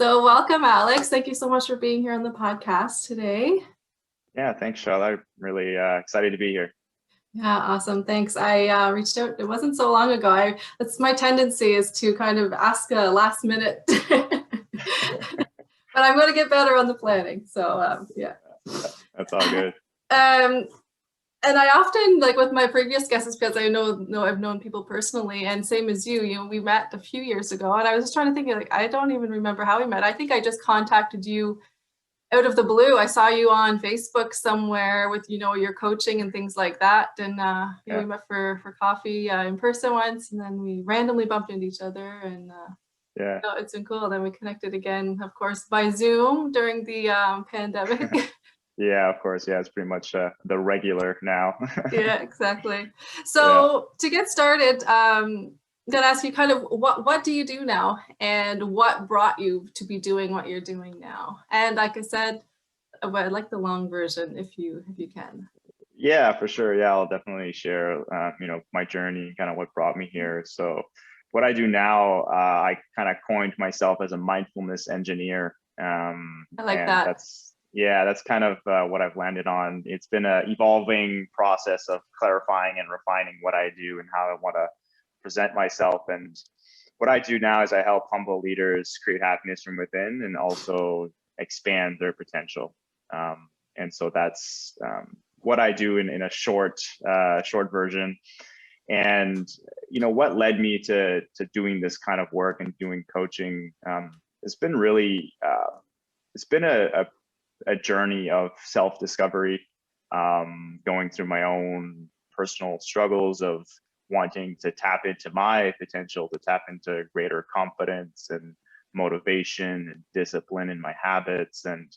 So welcome, Alex. Thank you so much for being here on the podcast today. Yeah, thanks, Sharla. I'm really excited to be here. Yeah, awesome. Thanks. I reached out. It wasn't so long ago. That's my tendency is to kind of ask a last minute, but I'm going to get better on the planning. So yeah, that's all good. And I often, like with my previous guests, because I know I've known people personally, and same as you, we met a few years ago, and I was just trying to think, like, I don't even remember how we met. I think I just contacted you out of the blue. I saw you on Facebook somewhere with, your coaching and things like that. And we met for coffee in person once, and then we randomly bumped into each other, and it's been cool. Then we connected again, of course, by Zoom during the pandemic. Yeah, of course. Yeah, it's pretty much the regular now. Yeah, exactly. So to get started, I'm gonna ask you kind of what do you do now, and what brought you to be doing what you're doing now? And like I said, I'd like the long version if you can. Yeah, for sure. Yeah, I'll definitely share my journey, kind of what brought me here. So what I do now, I kind of coined myself as a mindfulness engineer. I like that. That's kind of what I've landed on. It's been an evolving process of clarifying and refining what I do and how I want to present myself. And what I do now is I help humble leaders create happiness from within and also expand their potential. And so that's what I do in a short version. And what led me to doing this kind of work and doing coaching, it's been really it's been a journey of self-discovery, going through my own personal struggles of wanting to tap into my potential, to tap into greater confidence and motivation and discipline in my habits. And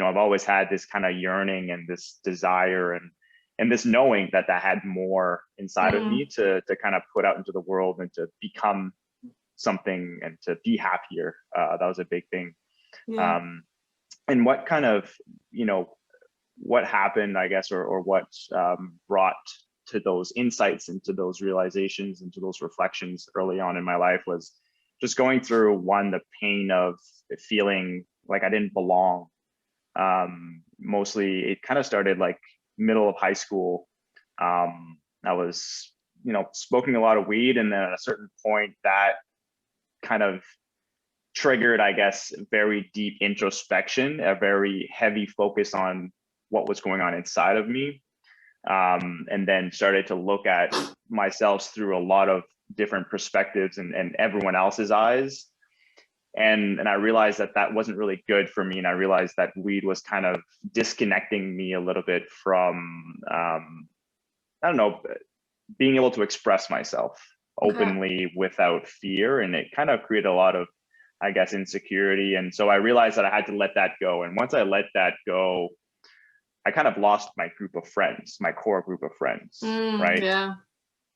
I've always had this kind of yearning and this desire and this knowing that I had more inside of me to kind of put out into the world and to become something and to be happier. That was a big thing. Yeah. And what kind of, what happened, I guess, or what brought to those insights and to those realizations and to those reflections early on in my life was just going through the pain of feeling like I didn't belong. Mostly it kind of started like middle of high school. I was, smoking a lot of weed, and then at a certain point that kind of triggered, I guess, very deep introspection, a very heavy focus on what was going on inside of me. And then started to look at myself through a lot of different perspectives and everyone else's eyes. And I realized that wasn't really good for me. And I realized that weed was kind of disconnecting me a little bit from, being able to express myself openly without fear. And it kind of created a lot of, I guess, insecurity. And so I realized that I had to let that go. And once I let that go, I kind of lost my group of friends, my core group of friends, right? Yeah.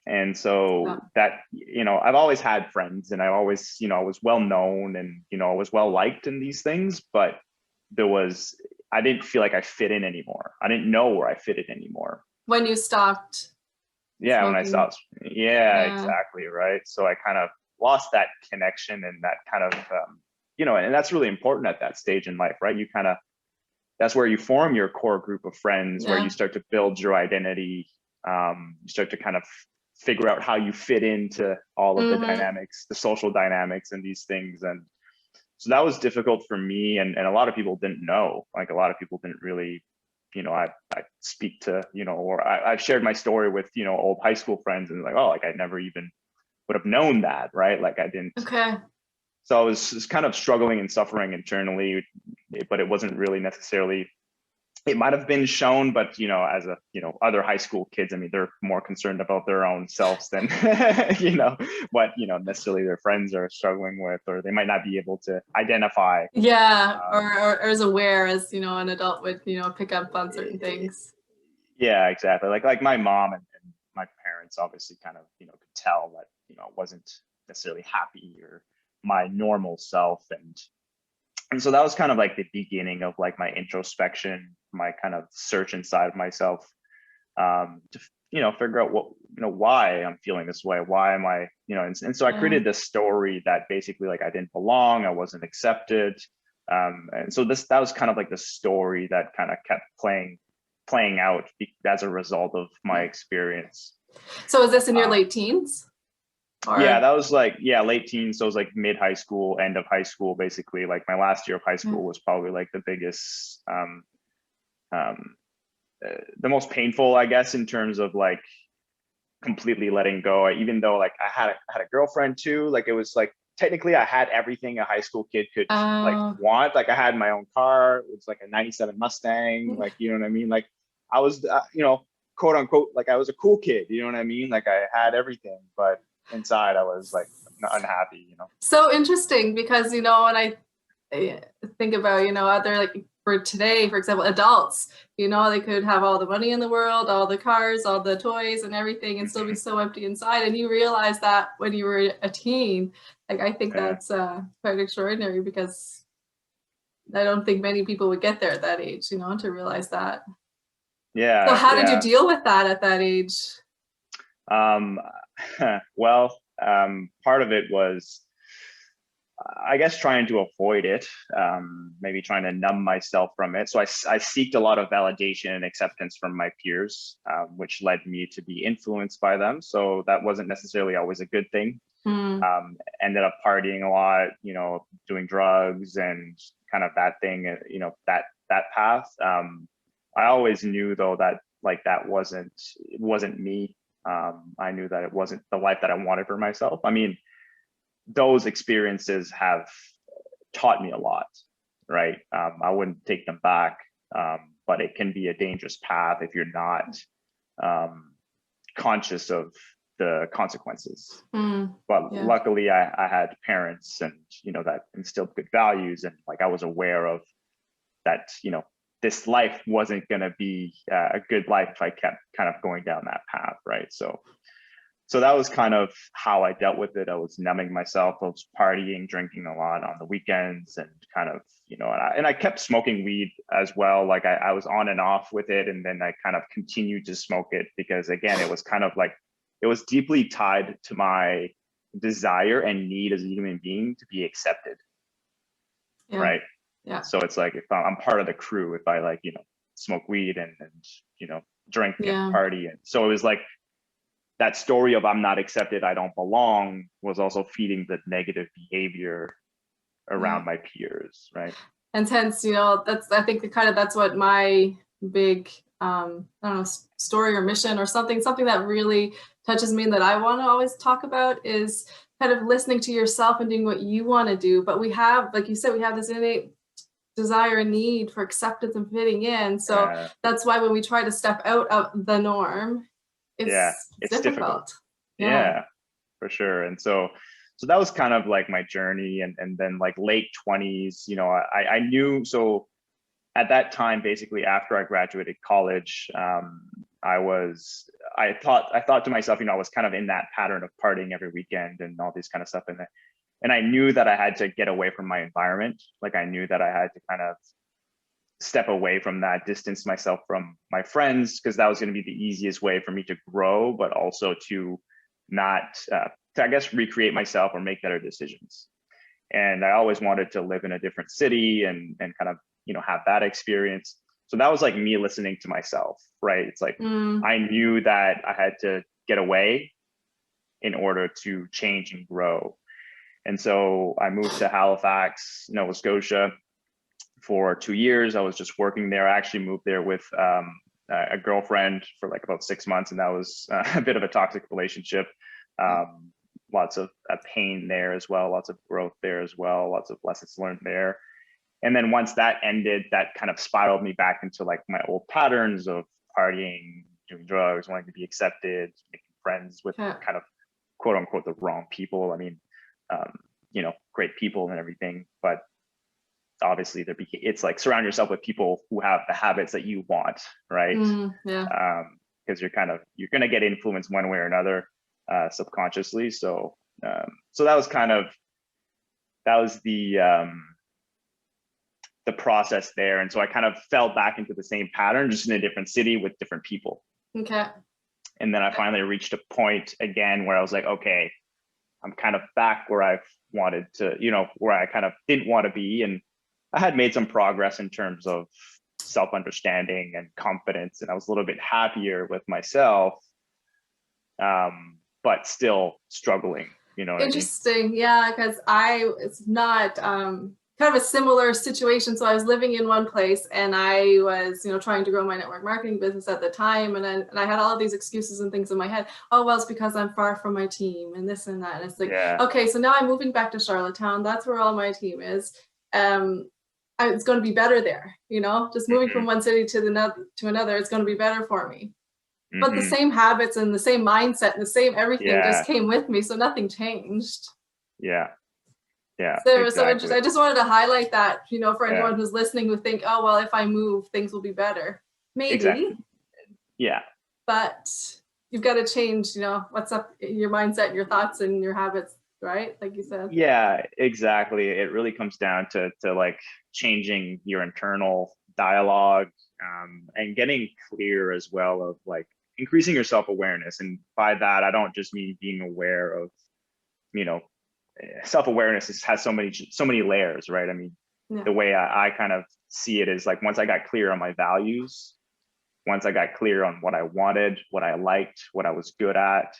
And so that, I've always had friends, and I always, I was well known and, I was well liked in these things, but I didn't feel like I fit in anymore. I didn't know where I fit in anymore. When you stopped. Yeah, smoking. when I stopped. Yeah, exactly. Right. So I kind of lost that connection and that kind of, and that's really important at that stage in life, right? That's where you form your core group of friends, where you start to build your identity. You start to kind of figure out how you fit into all of the dynamics, the social dynamics and these things. And so that was difficult for me. And a lot of people didn't know, like a lot of people didn't really, I speak to, or I've shared my story with, old high school friends, and like, oh, like I never even would have known that, right? Like I didn't. Okay. So I was kind of struggling and suffering internally, but it wasn't really necessarily, it might have been shown, but, as other high school kids, I mean, they're more concerned about their own selves than, what, necessarily their friends are struggling with, or they might not be able to identify. Yeah. Or as aware as, an adult would, pick up on certain things. Yeah, exactly. Like my mom and my parents obviously kind of, could tell that, I wasn't necessarily happy or my normal self. And so that was kind of like the beginning of like my introspection, my kind of search inside of myself, to figure out why I'm feeling this way. Why am I, and so I created this story that basically like I didn't belong, I wasn't accepted. And so that was kind of like the story that kind of kept playing out as a result of my experience. So is this in your late teens? Yeah, that was like, late teens. So it was like mid high school, end of high school, basically. Like my last year of high school was probably like the biggest, the most painful, I guess, in terms of like completely letting go. Even though like I had a girlfriend too, like it was like technically I had everything a high school kid could like want. Like I had my own car. It was like a 97 Mustang. Like, you know what I mean? Like I was, quote unquote, like I was a cool kid, you know what I mean? Like I had everything, but inside I was like unhappy. So interesting, because when I think about other, like for today, for example, adults, they could have all the money in the world, all the cars, all the toys and everything, and still be so empty inside. And you realize that when you were a teen. Like I think that's quite extraordinary, because I don't think many people would get there at that age, to realize that. Yeah. So how did you deal with that at that age? Well, part of it was, I guess, trying to avoid it, maybe trying to numb myself from it. So I seeked a lot of validation and acceptance from my peers, which led me to be influenced by them. So that wasn't necessarily always a good thing. Ended up partying a lot, doing drugs and kind of that thing, that path. I always knew though that like it wasn't me. I knew that it wasn't the life that I wanted for myself. I mean, those experiences have taught me a lot, right? I wouldn't take them back, but it can be a dangerous path if you're not conscious of the consequences. But luckily I had parents and, that instilled good values, and like I was aware of that, this life wasn't going to be a good life if I kept kind of going down that path, right? So that was kind of how I dealt with it. I was numbing myself. I was partying, drinking a lot on the weekends, and kind of, and I kept smoking weed as well. Like I was on and off with it. And then I kind of continued to smoke it because, again, it was kind of like, it was deeply tied to my desire and need as a human being to be accepted. Right. Yeah. So it's like, if I'm part of the crew, if I like, smoke weed and drink and party. And so it was like, that story of I'm not accepted, I don't belong, was also feeding the negative behavior around my peers, right? And hence, I think that's what my big, I don't know, story or mission or something that really touches me and that I want to always talk about is kind of listening to yourself and doing what you want to do. But we have, like you said, we have this innate desire and need for acceptance and fitting in. So that's why when we try to step out of the norm, it's difficult. Yeah, for sure. And so that was kind of like my journey. And then like late 20s, I knew, so at that time, basically after I graduated college, I thought to myself, I was kind of in that pattern of partying every weekend and all this kind of stuff. And I knew that I had to get away from my environment. Like I knew that I had to kind of step away from that, distance myself from my friends, because that was going to be the easiest way for me to grow, but also to not, I guess, recreate myself or make better decisions. And I always wanted to live in a different city and kind of, have that experience. So that was like me listening to myself, right? It's like, I knew that I had to get away in order to change and grow. And so I moved to Halifax, Nova Scotia for 2 years. I was just working there. I actually moved there with a girlfriend for like about 6 months. And that was a bit of a toxic relationship. Lots of pain there as well. Lots of growth there as well. Lots of lessons learned there. And then once that ended, that kind of spiraled me back into like my old patterns of partying, doing drugs, wanting to be accepted, making friends with kind of quote unquote the wrong people. I mean, great people and everything, but obviously it's like surround yourself with people who have the habits that you want, right? Because you're going to get influenced one way or another subconsciously. So that was the process there. And so I kind of fell back into the same pattern, just in a different city with different people. Okay. And then I finally reached a point again where I was like, okay, I'm kind of back where I've wanted to, where I kind of didn't want to be. And I had made some progress in terms of self-understanding and confidence, and I was a little bit happier with myself, but still struggling, you know what Interesting. I mean? Yeah, because it's not kind of a similar situation. So I was living in one place and I was, trying to grow my network marketing business at the time. And I had all of these excuses and things in my head. Oh, well, it's because I'm far from my team and this and that. And it's like, Yeah. okay, so now I'm moving back to Charlottetown. That's where all my team is. It's going to be better there, just moving from one city to another, it's going to be better for me. But the same habits and the same mindset and the same everything just came with me. So nothing changed. Yeah. Yeah. So, exactly. so interesting. I just wanted to highlight that, for anyone who's listening who think, oh, well, if I move, things will be better. Maybe. Exactly. Yeah. But you've got to change, what's up, your mindset, your thoughts and your habits, right? Like you said. Yeah, exactly. It really comes down to like changing your internal dialogue, and getting clear as well of like increasing your self-awareness. And by that, I don't just mean being aware of, self-awareness has so many layers, right? I mean, the way I kind of see it is like, once I got clear on my values, once I got clear on what I wanted, what I liked, what I was good at,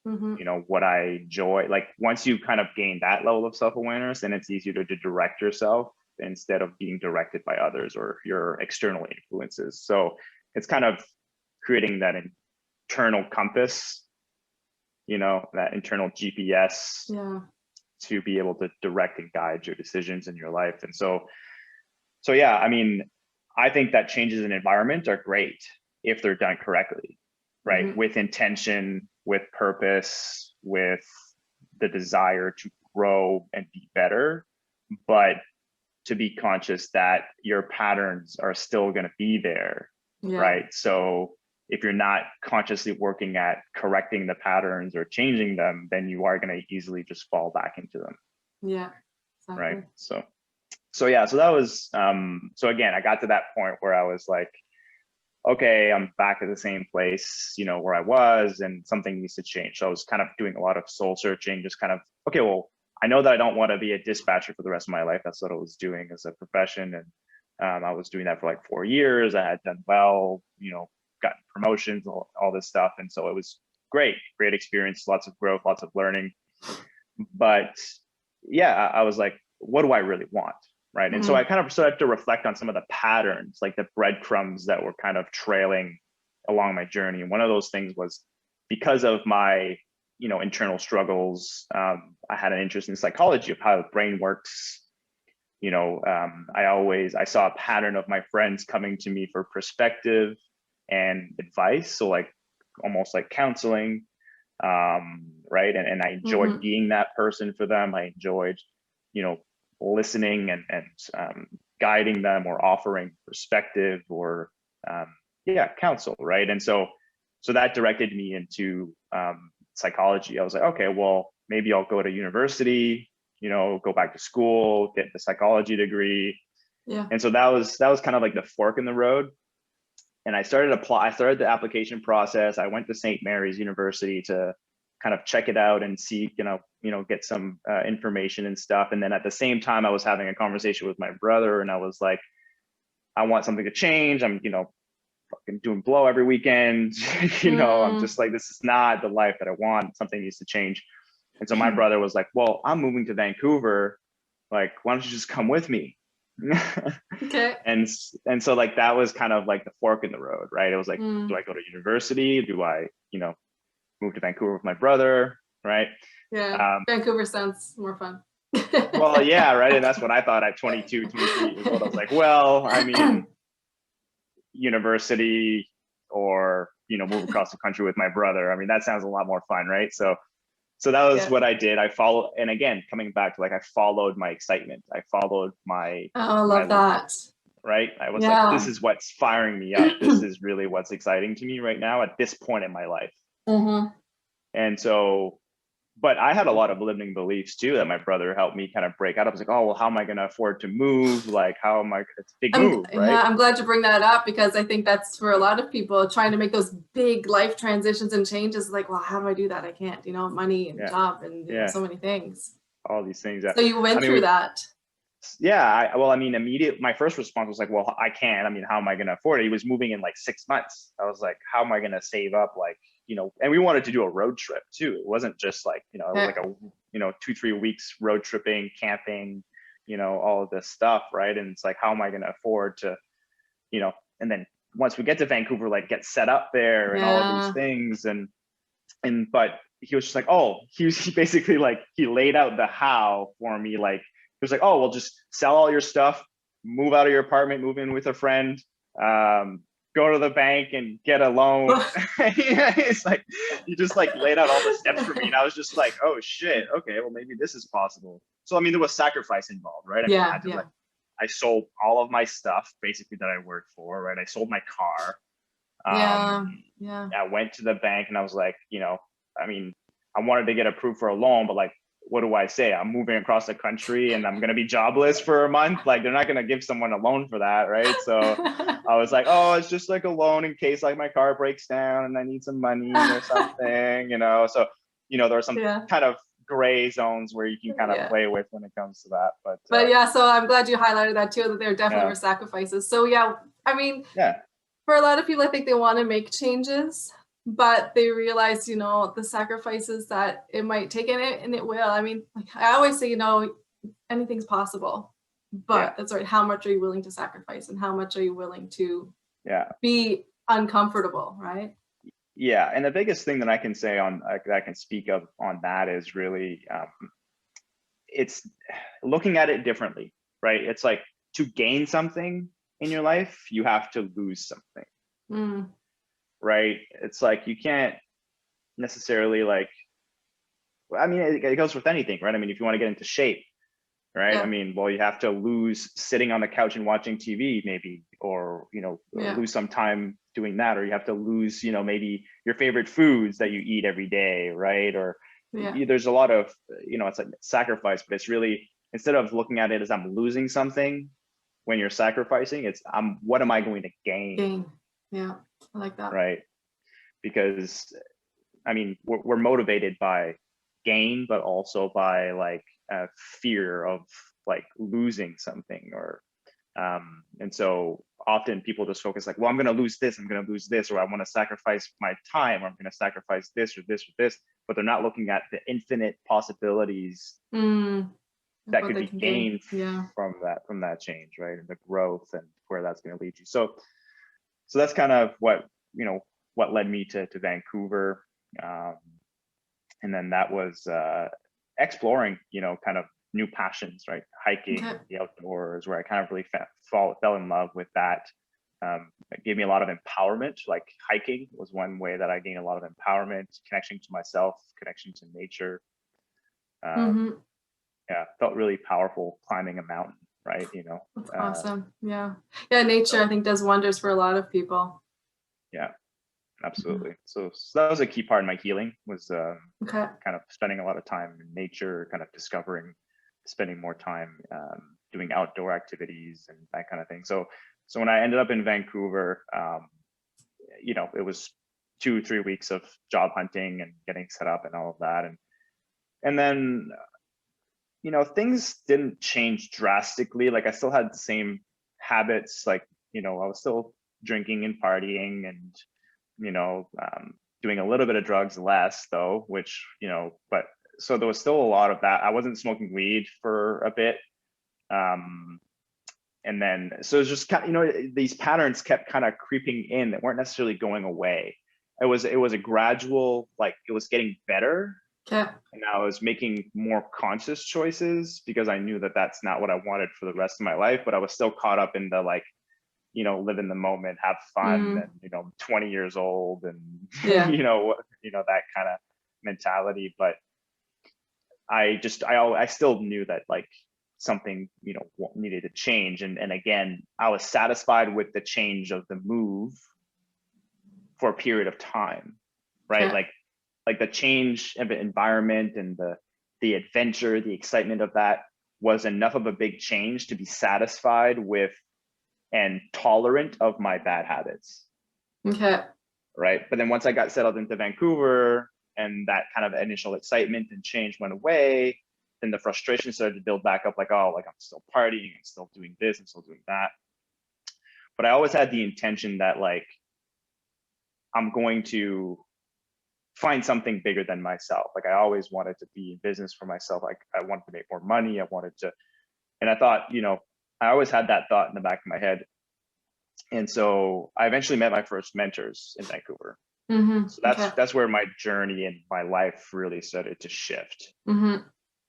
what I enjoy, like once you kind of gain that level of self-awareness, then it's easier to direct yourself instead of being directed by others or your external influences. So it's kind of creating that internal compass, that internal GPS, to be able to direct and guide your decisions in your life. And so yeah, I mean, I think that changes in environment are great if they're done correctly, right? With intention, with purpose, with the desire to grow and be better, but to be conscious that your patterns are still going to be there, right? So if you're not consciously working at correcting the patterns or changing them, then you are going to easily just fall back into them. Yeah. Exactly. Right. So yeah, so that was, so again, I got to that point where I was like, okay, I'm back at the same place, where I was, and something needs to change. So I was kind of doing a lot of soul searching, just kind of, okay, well, I know that I don't want to be a dispatcher for the rest of my life. That's what I was doing as a profession. And I was doing that for like 4 years. I had done well, gotten promotions, all this stuff. And so it was great experience, lots of growth, lots of learning. But yeah, I was like, what do I really want? Right. And so I kind of started to reflect on some of the patterns, like the breadcrumbs that were kind of trailing along my journey. And one of those things was because of my, internal struggles. I had an interest in psychology of how the brain works. I saw a pattern of my friends coming to me for perspective and advice. So like almost like counseling. Right. And I enjoyed being that person for them. I enjoyed, listening and guiding them or offering perspective or counsel, right? And so that directed me into psychology. I was like, okay, well, maybe I'll go to university, go back to school, get the psychology degree. And so that was kind of like the fork in the road. And I started the application process. I went to St. Mary's University to kind of check it out and see, get some information and stuff. And then at the same time, I was having a conversation with my brother, and I was like, I want something to change. I'm, fucking doing blow every weekend. I'm just like, this is not the life that I want. Something needs to change. And so my brother was like, well, I'm moving to Vancouver. Like, why don't you just come with me? Okay. And so like, that was kind of like the fork in the road, right? It was like, do I go to university? Do I, move to Vancouver with my brother, right? Yeah, Vancouver sounds more fun. Well, yeah, right. And that's what I thought at 22, 23 years old. I was like, well, I mean, university or, move across the country with my brother. I mean, that sounds a lot more fun, right? So that was what I did. I followed, and again, coming back to like, I followed my excitement. I followed my, I love that. Right. I was like, this is what's firing me up. This is really what's exciting to me right now at this point in my life. And so but I had a lot of limiting beliefs too that my brother helped me kind of break out. I was like, oh, well, how am I going to afford to move? Like, how am I, it's a big move, right? Yeah, I'm glad you bring that up, because I think that's for a lot of people trying to make those big life transitions and changes. Like, well, how do I do that? I can't, money and Yeah. job and Yeah. so many things. All these things. So you I went mean, through that. yeah. Well, I mean, my first response was like, well, I can't. I mean, how am I going to afford it? He was moving in like 6 months. I was like, how am I going to save up? Like, and we wanted to do a road trip too. It wasn't just like, it was like a, 2-3 weeks road tripping, camping, all of this stuff. Right. And it's like, how am I going to afford to, and then once we get to Vancouver, like get set up there and all of these things. But he was just like, oh, he basically like, he laid out the how for me. Like, he was like, oh, well, just sell all your stuff, move out of your apartment, move in with a friend, go to the bank and get a loan. It's like, he just like laid out all the steps for me. And I was just like, oh shit, okay, well, maybe this is possible. So, I mean, there was sacrifice involved, right? I mean, I had to I sold all of my stuff basically that I worked for, right? I sold my car. I went to the bank and I was like, I mean, I wanted to get approved for a loan, but like, what do I say? I'm moving across the country and I'm going to be jobless for a month. Like, they're not going to give someone a loan for that, right? So I was like, oh, it's just like a loan in case like my car breaks down and I need some money or something, So, there are some kind of gray zones where you can kind of play with when it comes to that. But yeah, so I'm glad you highlighted that too, that there definitely were sacrifices. So yeah, I mean, for a lot of people, I think they want to make changes, but they realize, the sacrifices that it might take, and it will. I mean, like I always say, anything's possible, but that's right. How much are you willing to sacrifice, and how much are you willing to be uncomfortable, right? Yeah, and the biggest thing that I can say that I can speak of on that is really, it's looking at it differently, right? It's like, to gain something in your life, you have to lose something, right? It's like, you can't necessarily like, I mean, it goes with anything, right? I mean, if you want to get into shape, right? I mean, well, you have to lose sitting on the couch and watching TV maybe, or, lose some time doing that, or you have to lose, maybe your favorite foods that you eat every day, right? Or there's a lot of, it's like sacrifice, but it's really, instead of looking at it as I'm losing something when you're sacrificing, it's what am I going to gain? Yeah, I like that. Right. Because I mean, we're motivated by gain, but also by like fear of like losing something, or and so often people just focus like, well, I'm going to lose this, I'm going to lose this, or I want to sacrifice my time, or I'm going to sacrifice this or this or this, but they're not looking at the infinite possibilities that could be gained from that change, right? And the growth and where that's going to lead you. So that's kind of what led me to Vancouver. And then that was exploring, kind of new passions, right? Hiking, the outdoors, where I kind of really fell in love with that. It gave me a lot of empowerment. Like hiking was one way that I gained a lot of empowerment, connection to myself, connection to nature. Yeah, felt really powerful climbing a mountain, right? That's awesome. Yeah, nature, I think, does wonders for a lot of people. Yeah, absolutely. So that was a key part of my healing, was kind of spending a lot of time in nature, kind of spending more time doing outdoor activities and that kind of thing. So when I ended up in Vancouver, it was 2-3 weeks of job hunting and getting set up and all of that, and then things didn't change drastically. Like I still had the same habits, like I was still drinking and partying and doing a little bit of drugs less though, which, but so there was still a lot of that. I wasn't smoking weed for a bit. And then, so it was just kind of, these patterns kept kind of creeping in that weren't necessarily going away. It was a gradual, like it was getting better. And I was making more conscious choices because I knew that that's not what I wanted for the rest of my life, but I was still caught up in the like, live in the moment, have fun, and 20 years old, and that kind of mentality. But I still knew that like something needed to change, and again, I was satisfied with the change of the move for a period of time, right? Like like the change of the environment and the adventure, the excitement of that was enough of a big change to be satisfied with and tolerant of my bad habits. Okay. Right. But then once I got settled into Vancouver and that kind of initial excitement and change went away, then the frustration started to build back up, like, oh, like I'm still partying, I'm still doing this, I'm still doing that. But I always had the intention that like I'm going to find something bigger than myself. Like I always wanted to be in business for myself. Like I wanted to make more money. I wanted to, and I thought, you know, I always had that thought in the back of my head. And so I eventually met my first mentors in Vancouver. So that's where my journey in my life really started to shift.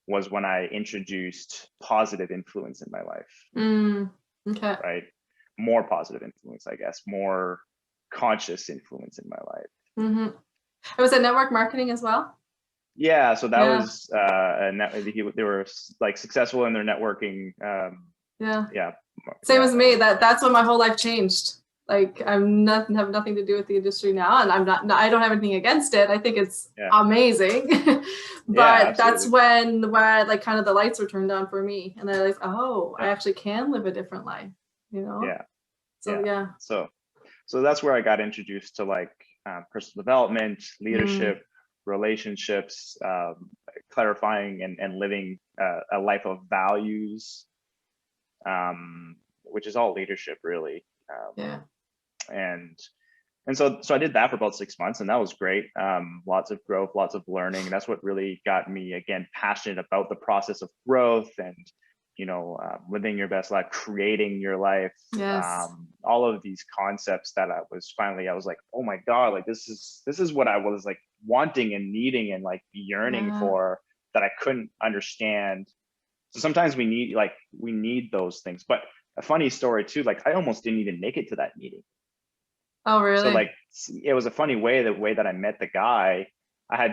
Was when I introduced positive influence in my life. Right, more positive influence, I guess, more conscious influence in my life. Was it network marketing as well? Yeah, so that was they were like successful in their networking. Same as me. That's when my whole life changed. Like I'm not have nothing to do with the industry now, and I don't have anything against it. I think it's amazing. But that's when like kind of the lights were turned on for me, and I like, oh, I actually can live a different life, you know? So that's where I got introduced to like personal development, leadership, relationships, clarifying and living a life of values, which is all leadership really. And so I did that for about 6 months, and that was great. Lots of growth, lots of learning. And that's what really got me, again, passionate about the process of growth and, you know, living your best life, creating your life. All of these concepts that I was like, oh my God, like this is what I was like wanting and needing and like yearning for, that I couldn't understand. So sometimes we need those things. But a funny story too, like I almost didn't even make it to that meeting. Oh, really? So like, it was a funny way, the way that I met the guy. I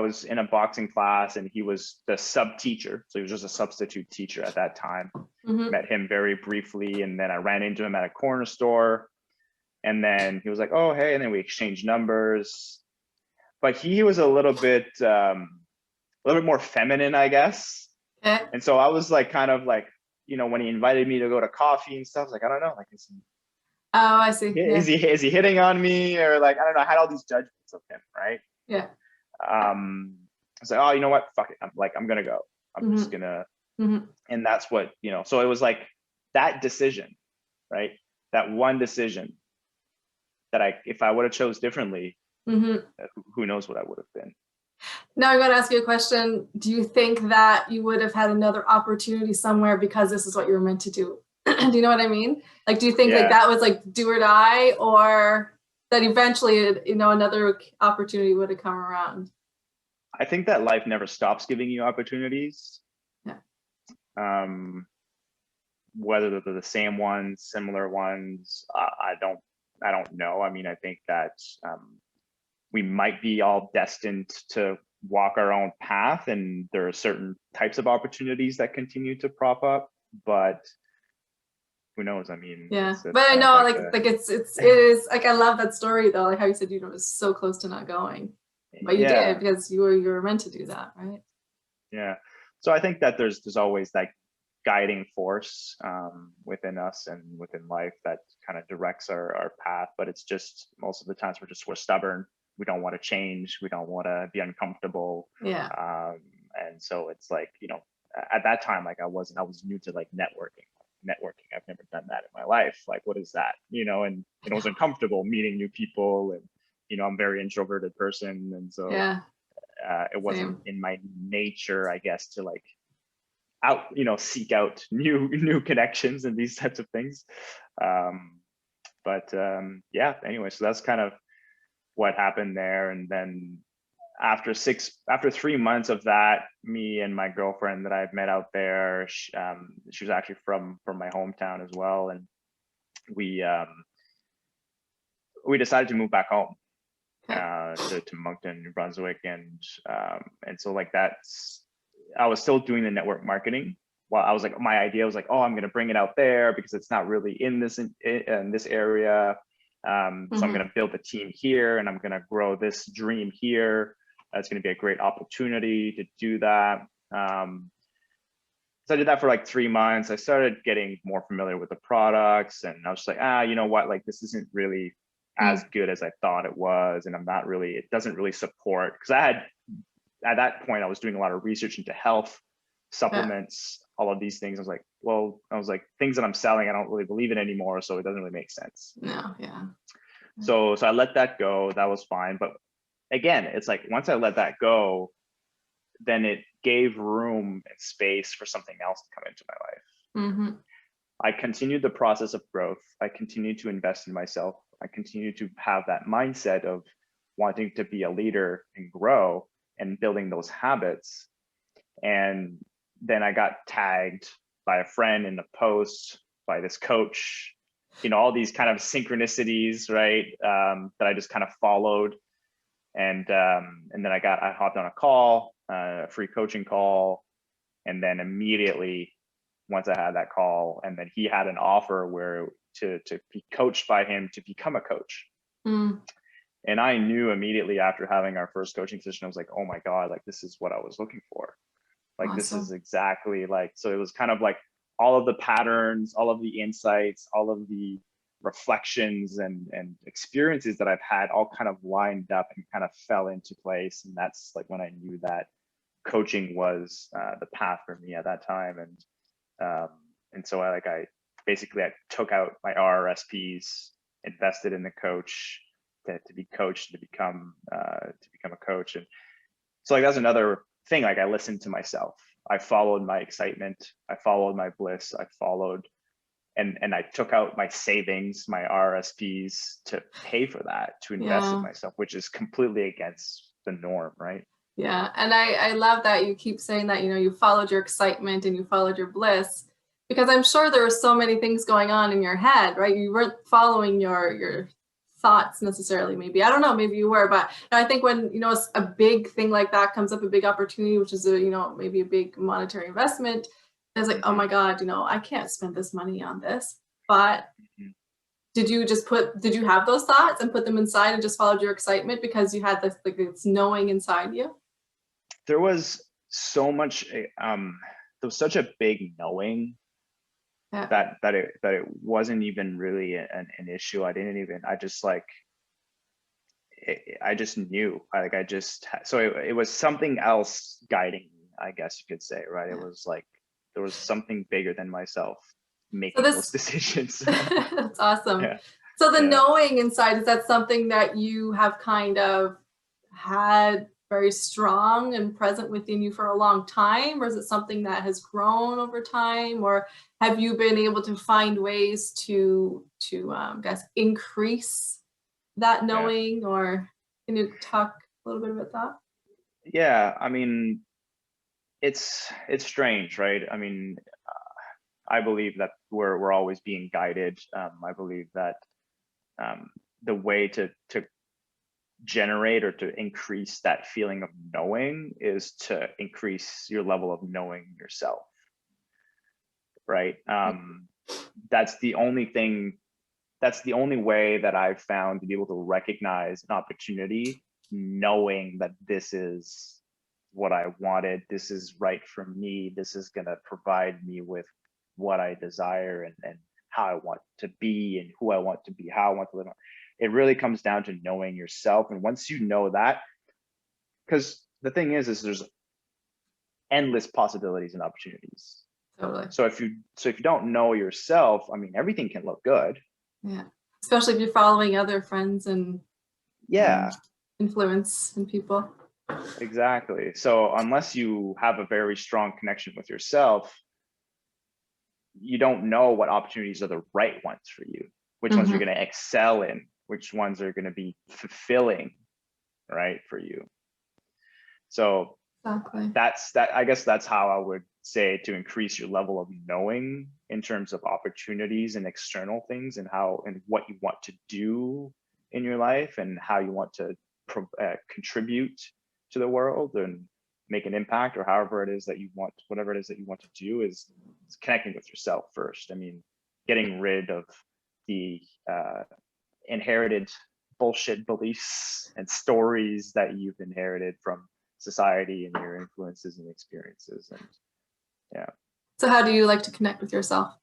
was in a boxing class and he was the sub teacher. So he was just a substitute teacher at that time. Met him very briefly. And then I ran into him at a corner store. And then he was like, oh, hey. And then we exchanged numbers. But he was a little bit more feminine, I guess. And so I was like, kind of like, you know, when he invited me to go to coffee and stuff, like, I don't know, like, oh, I see. Is he hitting on me, or like, I don't know, I had all these judgments of him, right? I was like, oh, you know what? Fuck it. I'm gonna go. I'm just gonna, and that's what, you know, so it was like that decision, right? That one decision that if I would have chose differently, who knows what I would have been. Now I'm going to ask you a question. Do you think that you would have had another opportunity somewhere because this is what you were meant to do? Do you know what I mean? Like, do you think like that was like do or die, or that eventually, you know, another opportunity would have come around? I think that life never stops giving you opportunities. Whether they're the same ones, similar ones, I don't know. I mean, I think that we might be all destined to walk our own path, and there are certain types of opportunities that continue to prop up, but who knows? I mean, but I know like it is like, I love that story though, like how you said you were so close to not going, but you did, because you were meant to do that, right? So I think that there's always that guiding force within us and within life that kind of directs our path, but it's just most of the times we're stubborn. We don't want to change. We don't want to be uncomfortable. And so it's like, you know, at that time, like I was new to like networking. I've never done that in my life. Like, what is that? You know, and it was uncomfortable meeting new people, and you know, I'm a very introverted person, and so it wasn't in my nature, I guess, to like seek out new connections and these types of things. Anyway, so that's kind of what happened there. And then after 3 months of that, me and my girlfriend that I've met out there, she was actually from my hometown as well, and we decided to move back home to Moncton, New Brunswick, and so like I was still doing the network marketing. Well, I was like, my idea was like, oh, I'm gonna bring it out there because it's not really in this area. So I'm gonna build a team here, and I'm gonna grow this dream here. That's going to be a great opportunity to do that. So I did that for like 3 months. I started getting more familiar with the products, and I was just like, you know what, like this isn't really as good as I thought it was, and it doesn't really support, because I had, at that point, I was doing a lot of research into health, supplements, all of these things. I was like, things that I'm selling, I don't really believe in anymore, so it doesn't really make sense. No, yeah. So I let that go. That was fine. But again, it's like once I let that go, then it gave room and space for something else to come into my life. I continued the process of growth. I continued to invest in myself. I continued to have that mindset of wanting to be a leader and grow and building those habits. And then I got tagged by a friend in a post by this coach, all these kind of synchronicities, right? That I just kind of followed. And then I hopped on a call, a free coaching call. And then immediately, once I had that call, and then he had an offer where to be coached by him to become a coach. And I knew immediately after having our first coaching session, I was like, oh my God, like this is what I was looking for. Like, this is exactly like, so it was kind of like all of the patterns, all of the insights, all of the reflections and experiences that I've had all kind of lined up and kind of fell into place. And that's like when I knew that coaching was the path for me at that time. And so I basically took out my RRSPs, invested in the coach to be coached, to become a coach. And so like that's another thing. Like I listened to myself. I followed my excitement. I followed my bliss. I followed, and I took out my savings, my RRSPs to pay for that, to invest in myself, which is completely against the norm, right? Yeah, and I love that you keep saying that, you followed your excitement and you followed your bliss, because I'm sure there were so many things going on in your head, right? You weren't following your thoughts necessarily, maybe. I don't know, maybe you were, but I think when, a big thing like that comes up, a big opportunity, which is maybe a big monetary investment, it's like, oh my God, I can't spend this money on this. But did you have those thoughts and put them inside and just followed your excitement because you had this knowing inside you? There was so much, there was such a big knowing that it wasn't even really an issue. I just knew. So it was something else guiding me, I guess you could say, right? It was like there was something bigger than myself making those decisions. That's awesome. Yeah. So the knowing inside, is that something that you have kind of had very strong and present within you for a long time, or is it something that has grown over time, or have you been able to find ways to increase that knowing? Or can you talk a little bit about that? Yeah, I mean, it's strange, right? I mean, I believe that we're always being guided. I believe that the way to generate or to increase that feeling of knowing is to increase your level of knowing yourself, right? That's the only way that I've found to be able to recognize an opportunity, knowing that this is what I wanted, this is right for me, this is going to provide me with what I desire and how I want to be and who I want to be, how I want to live. It really comes down to knowing yourself. And once you know that, because the thing is there's endless possibilities and opportunities. Totally. So if you don't know yourself, I mean, everything can look good. Yeah. Especially if you're following other friends and influence and people. Exactly. So unless you have a very strong connection with yourself, you don't know what opportunities are the right ones for you, which ones you're going to excel in, which ones are going to be fulfilling, right, for you. So exactly. I guess that's how I would say to increase your level of knowing in terms of opportunities and external things and what you want to do in your life and how you want to contribute to the world and make an impact, or however it is that you want, whatever it is that you want to do is connecting with yourself first. I mean, getting rid of the inherited bullshit beliefs and stories that you've inherited from society and your influences and experiences. And yeah. So how do you like to connect with yourself?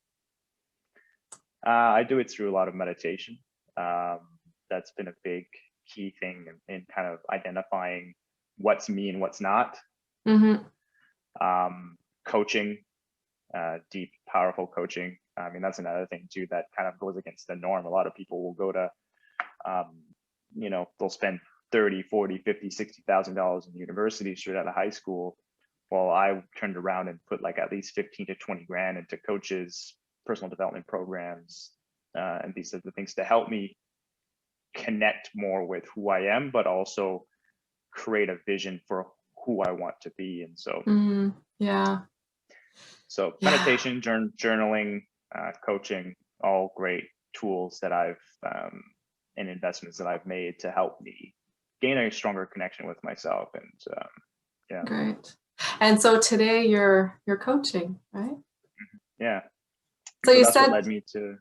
I do it through a lot of meditation. That's been a big key thing in kind of identifying what's me and what's not. Coaching, deep, powerful coaching. I mean, that's another thing too that kind of goes against the norm. A lot of people will go to, you know, they'll spend 30, 40, 50, $60,000 in university straight out of high school. Well, I turned around and put like at least 15 to 20 grand into coaches, personal development programs, and these are the things to help me connect more with who I am, but also create a vision for who I want to be. And so, so meditation, journaling, coaching, all great tools that I've and investments that I've made to help me gain a stronger connection with myself. And Great. And so today you're coaching, right? Yeah. So you that's said, what led me to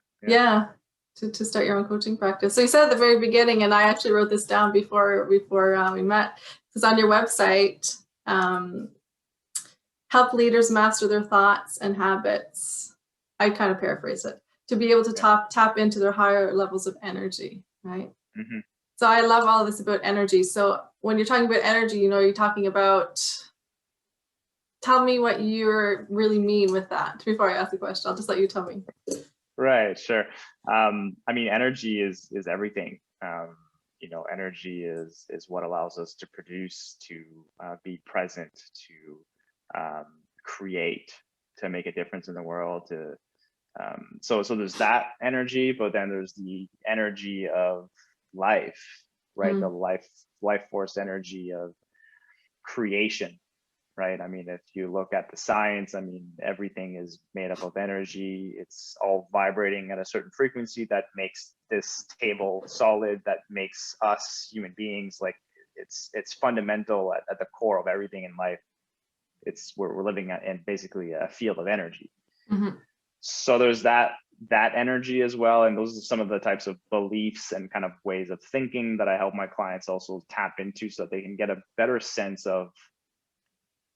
to start your own coaching practice. So you said at the very beginning, and I actually wrote this down before we met, because on your website, help leaders master their thoughts and habits. I kind of paraphrase it, to be able to tap into their higher levels of energy, right? So I love all of this about energy. So when you're talking about energy, you know, you're talking about, tell me what you really mean with that. Before I ask the question, I'll just let you tell me. Right, sure. I mean, energy is everything. You know, energy is what allows us to produce, to be present, to create, to make a difference in the world. To so there's that energy, but then there's the energy of life, right? The life force energy of creation, right? I mean, if you look at the science, I mean, everything is made up of energy. It's all vibrating at a certain frequency that makes this table solid, that makes us human beings, like it's fundamental at the core of everything in life. It's we're living in basically a field of energy. So there's that energy as well. And those are some of the types of beliefs and kind of ways of thinking that I help my clients also tap into, so that they can get a better sense of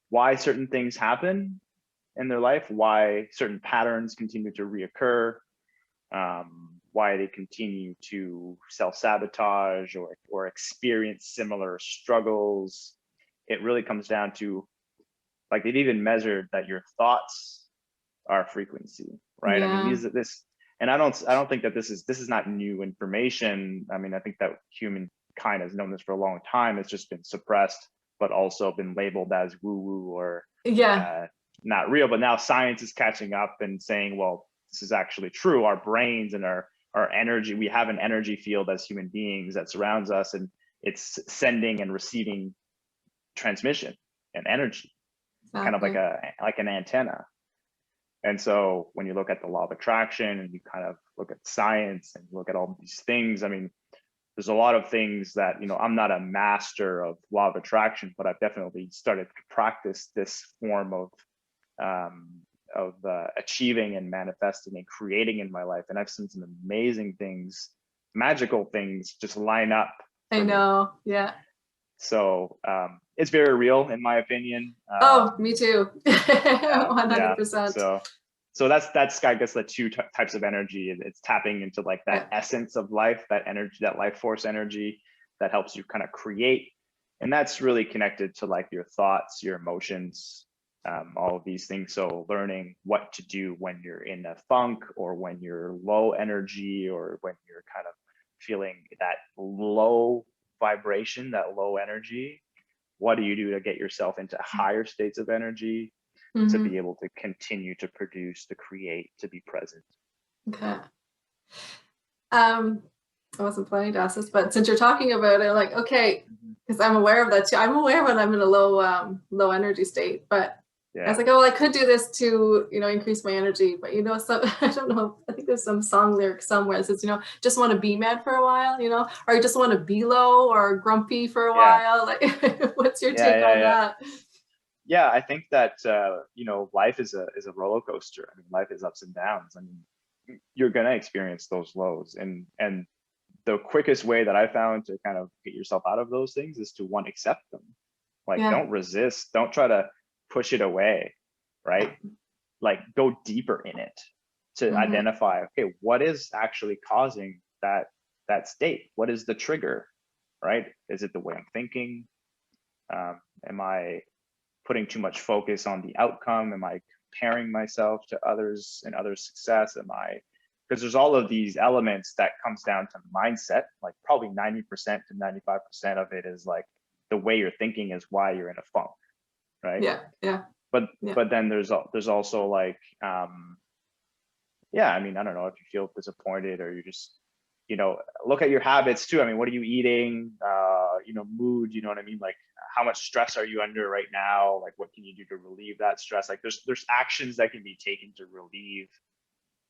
why certain things happen in their life, why certain patterns continue to reoccur, why they continue to self-sabotage or experience similar struggles. It really comes down to, like, they've even measured that your thoughts are frequency, right? I mean, and I don't think that this is not new information. I mean, I think that humankind has known this for a long time. It's just been suppressed, but also been labeled as woo-woo or not real. But now science is catching up and saying, well, this is actually true. Our brains and our energy, we have an energy field as human beings that surrounds us, and it's sending and receiving transmission and energy, kind of like an antenna. And so when you look at the law of attraction and you kind of look at science and look at all these things, I mean, there's a lot of things that, you know, I'm not a master of law of attraction, but I've definitely started to practice this form of achieving and manifesting and creating in my life. And I've seen some amazing things, magical things just line up. I know. Yeah. So it's very real, in my opinion. Oh, me too. 100%. So that's I guess the two types of energy. It's tapping into like that essence of life, that energy, that life force energy that helps you kind of create, and that's really connected to like your thoughts, your emotions, all of these things. So learning what to do when you're in a funk, or when you're low energy, or when you're kind of feeling that low vibration, that low energy. What do you do to get yourself into higher states of energy to be able to continue to produce, to create, to be present? Okay. I wasn't planning to ask this, but since you're talking about it, like, okay, because I'm aware of that too. I'm aware when I'm in a low energy state, but I was like, oh, I could do this to, you know, increase my energy. But, you know, so I don't know. I think there's some song lyric somewhere that says, you know, just want to be mad for a while, you know, or you just want to be low or grumpy for a while. Like, what's your take on that? Yeah, I think that, you know, life is a roller coaster. I mean, life is ups and downs. I mean, you're going to experience those lows, and the quickest way that I found to kind of get yourself out of those things is to one, accept them. Like, Yeah. don't resist, don't try to push it away, right? Like, go deeper in it to identify, okay, what is actually causing that state? What is the trigger, right? Is it the way I'm thinking? Am I putting too much focus on the outcome? Am I comparing myself to others and others' success? Because there's all of these elements that comes down to mindset. Like, probably 90% to 95% of it is like the way you're thinking is why you're in a funk, right? Yeah. But then there's also like, yeah, I mean, I don't know if you feel disappointed or you just, look at your habits too. I mean, what are you eating? Mood, you know what I mean? Like, how much stress are you under right now? Like, what can you do to relieve that stress? Like, there's actions that can be taken to relieve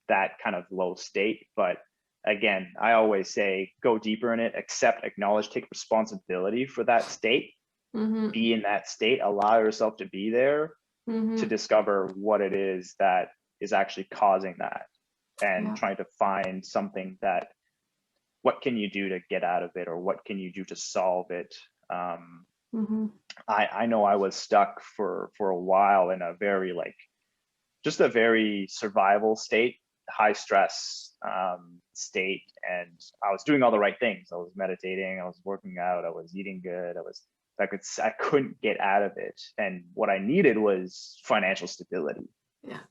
that kind of low state. But again, I always say, go deeper in it, accept, acknowledge, take responsibility for that state, be in that state, allow yourself to be there, to discover what it is that is actually causing that, and trying to find something that, what can you do to get out of it, or what can you do to solve it? I know I was stuck for a while in a very just a very survival state, high stress state, and I was doing all the right things. I was meditating, I was working out, I was eating good, I couldn't get out of it, and what I needed was financial stability. Yeah.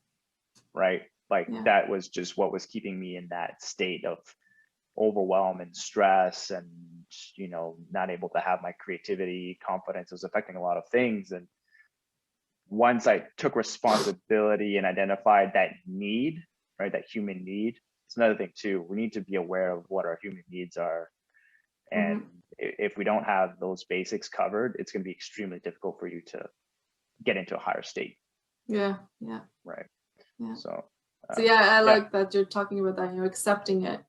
Right. Like, that was just what was keeping me in that state of overwhelm and stress, and not able to have my creativity, confidence. It was affecting a lot of things. And once I took responsibility and identified that need, right, that human need, it's another thing too. We need to be aware of what our human needs are. And if we don't have those basics covered, it's going to be extremely difficult for you to get into a higher state. Yeah. Right. Yeah. So I like that you're talking about that, accepting it.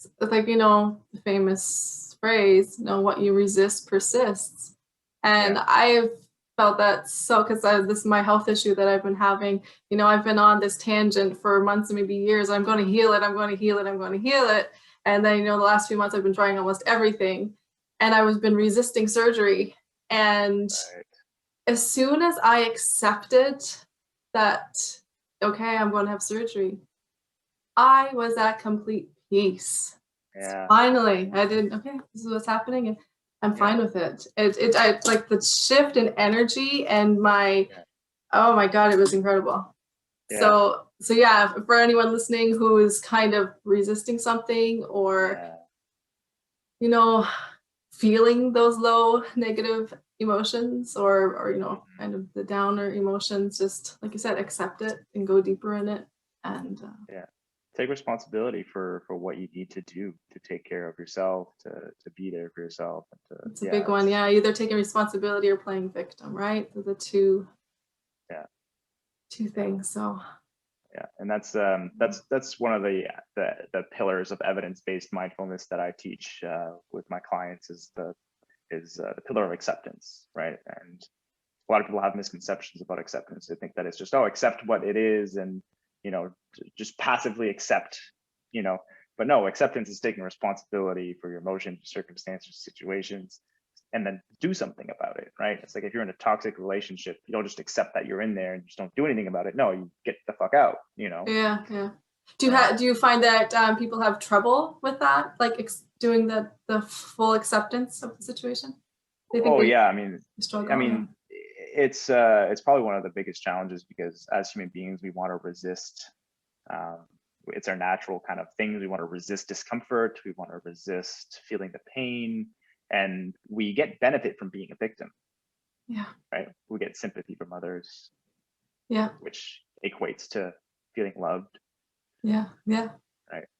It's like, the famous phrase, what you resist persists. And I've felt that because this is my health issue that I've been having. I've been on this tangent for months and maybe years. I'm going to heal it. I'm going to heal it. I'm going to heal it. And then, the last few months I've been trying almost everything. And I was been resisting surgery. And as soon as I accepted that, okay, I'm going to have surgery, I was at complete peace. Yeah. Finally, I didn't. Okay, this is what's happening, and I'm fine with it. I like the shift in energy and my. Oh my God, it was incredible. Yeah. So yeah, for anyone listening who is kind of resisting something, or feeling those low negative emotions, or kind of the downer emotions, just like you said, accept it and go deeper in it, and take responsibility for what you need to do to take care of yourself, to be there for yourself. It's a big one. Yeah, either taking responsibility or playing victim, right? They're the two things. So and that's one of the pillars of evidence-based mindfulness that I teach with my clients, is the pillar of acceptance, right? And a lot of people have misconceptions about acceptance. They think that it's just, accept what it is, and just passively accept, but no, acceptance is taking responsibility for your emotions, circumstances, situations, and then do something about it, right? It's like, if you're in a toxic relationship, you don't just accept that you're in there and just don't do anything about it. No, you get the fuck out, Yeah. Do you find that people have trouble with that, like doing the full acceptance of the situation? I mean, struggle. It's probably one of the biggest challenges, because as human beings, we want to resist. It's our natural kind of thing. We want to resist discomfort. We want to resist feeling the pain, and we get benefit from being a victim. Yeah. Right. We get sympathy from others. Yeah. Which equates to feeling loved. Yeah.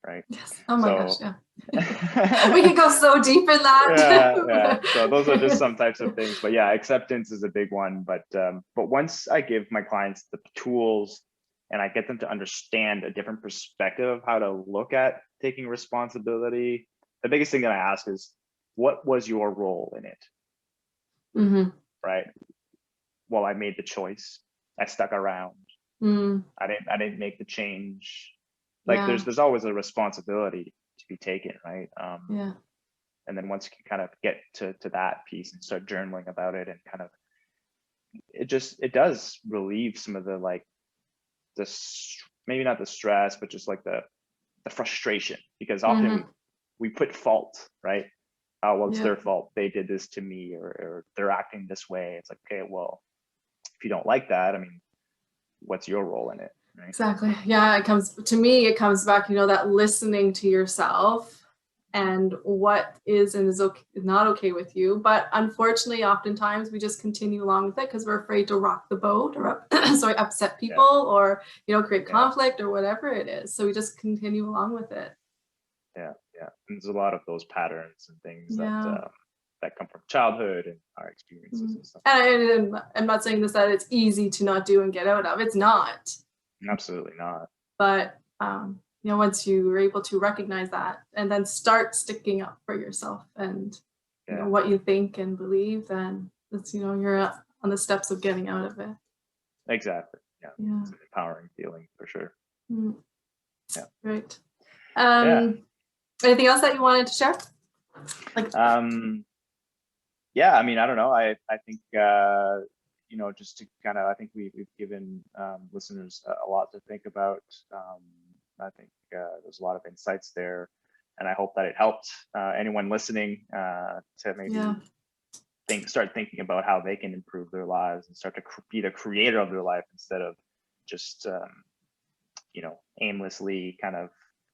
Right. Yes. Oh my gosh. Yeah. We can go so deep in that. So those are just some types of things, but acceptance is a big one. But once I give my clients the tools and I get them to understand a different perspective of how to look at taking responsibility, the biggest thing that I ask is, what was your role in it? Right. Well, I made the choice. I stuck around. I didn't make the change. Like, there's always a responsibility be taken, right? Yeah. And then once you can kind of get to that piece and start journaling about it, and kind of, it does relieve some of the, like, maybe not the stress, but just like the frustration, because often Mm-hmm. we put fault, right? Oh, well, it's Yeah. their fault, they did this to me, or they're acting this way. It's like, okay, well, if you don't like that, I mean, what's your role in it, right? Exactly. Yeah, it comes back, that listening to yourself and what is and is okay, not okay with you. But unfortunately, oftentimes we just continue along with it because we're afraid to rock the boat, or upset people, or create conflict, or whatever it is. So we just continue along with it. Yeah. And there's a lot of those patterns and things Yeah. that come from childhood and our experiences and stuff. And I'm not saying this that it's easy to not do and get out of. It's not. Absolutely not. But once you are able to recognize that and then start sticking up for yourself and what you think and believe, then it's you're on the steps of getting out of it. Exactly. Yeah. Yeah. It's an empowering feeling for sure. Yeah. Great. Anything else that you wanted to share? Yeah, I mean, I don't know. I think just to kind of, I think we've given listeners a lot to think about. I think there's a lot of insights there, and I hope that it helped anyone listening to maybe start thinking about how they can improve their lives and start to be the creator of their life, instead of just aimlessly, kind of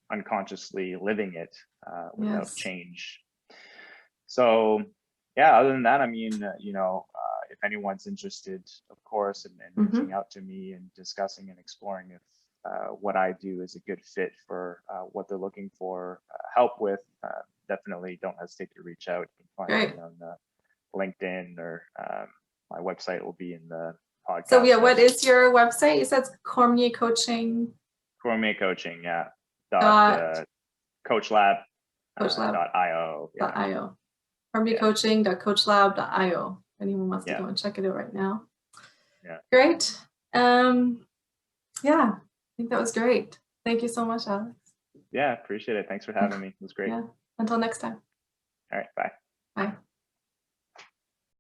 unconsciously living it without change. So yeah, other than that, I mean, if anyone's interested, of course, in reaching out to me and discussing and exploring if what I do is a good fit for what they're looking for help with, definitely don't hesitate to reach out. You can find me on LinkedIn, or my website will be in the podcast. So yeah, what is your website? You said it's Cormier Coaching. Cormier Coaching, yeah. Coachlab. .io. .io. CormierCoaching.coachlab.io. Anyone wants to go and check it out right now. Yeah. Great. I think that was great. Thank you so much, Alex. Yeah, appreciate it. Thanks for having me. It was great. Yeah. Until next time. All right. Bye.